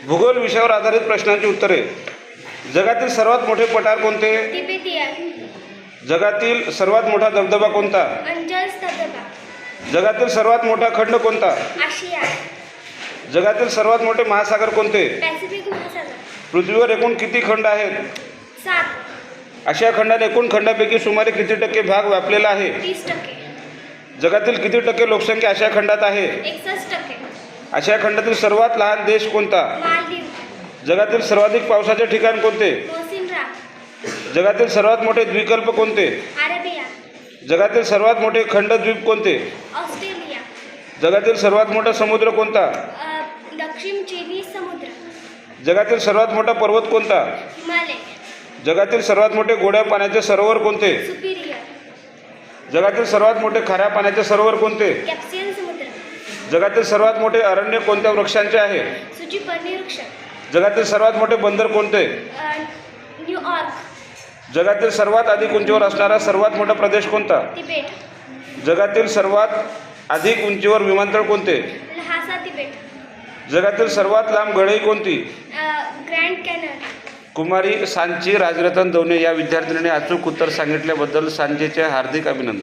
भूगोल विषयावर आधारित प्रश्नांची उत्तरे. जगातील सर्वात मोठे पठार कोणते? तिबेटियन. जगातील सर्वात मोठा धबधबा कोणता? अंजल्स धबधबा. जगातील सर्वात मोठा खंड कोणता? आशिया. जगातील सर्वात मोठे महासागर कोणते? पॅसिफिक महासागर. पृथ्वीवर एकूण किती खंड आहेत? 7. आशिया खंडात एकूण खंडापैकी सुमारे किती टक्के भाग व्यापलेला आहे? 30%. जगातील किती टक्के लोकसंख्या आशिया खंडात आहे? 61%. आशिया खंडातील सर्वात लहान देश कोणता? मालदीव. जगातील सर्वाधिक पावसाचे ठिकाण कोणते? मोसिनराम. जगातील सर्वात मोठे द्वीपकल्प कोणते? अरेबिया. जगातील सर्वात मोठे खंडद्वीप कोणते? ऑस्ट्रेलिया. जगातील सर्वात मोठा समुद्र कोणता? दक्षिण चिनी समुद्र. जगातील सर्वात मोठा पर्वत कोणता? हिमालय. जगातील सर्वात मोठे गोड्या पाण्याचे सरोवर कोणते? सुपिरियर. जगातील सर्वात मोठे खाऱ्या पाण्याचे सरोवर कोणते? कॅप्सियन समुद्र. जगातील सर्वात मोठे अरण्य कोणत्या वृक्षांचे आहे? सुचिपर्णी वृक्ष. जगातील सर्वात मोठे बंदर कोणते? न्यूयॉर्क. जगातील सर्वात अधिक उंचीवर असणारा सर्वात मोठा प्रदेश कोणता? तिबेट. जगातील सर्वात अधिक उंचीवर विमानतळ कोणते? Lhasa Tibet. जगातील सर्वात लांब गळई कोणती? Grand canal. कुमारी सांची राजरतन दवणे या विद्यार्थिनीने अचूक उत्तर सांगितल्याबद्दल सांजेचे हार्दिक अभिनंदन.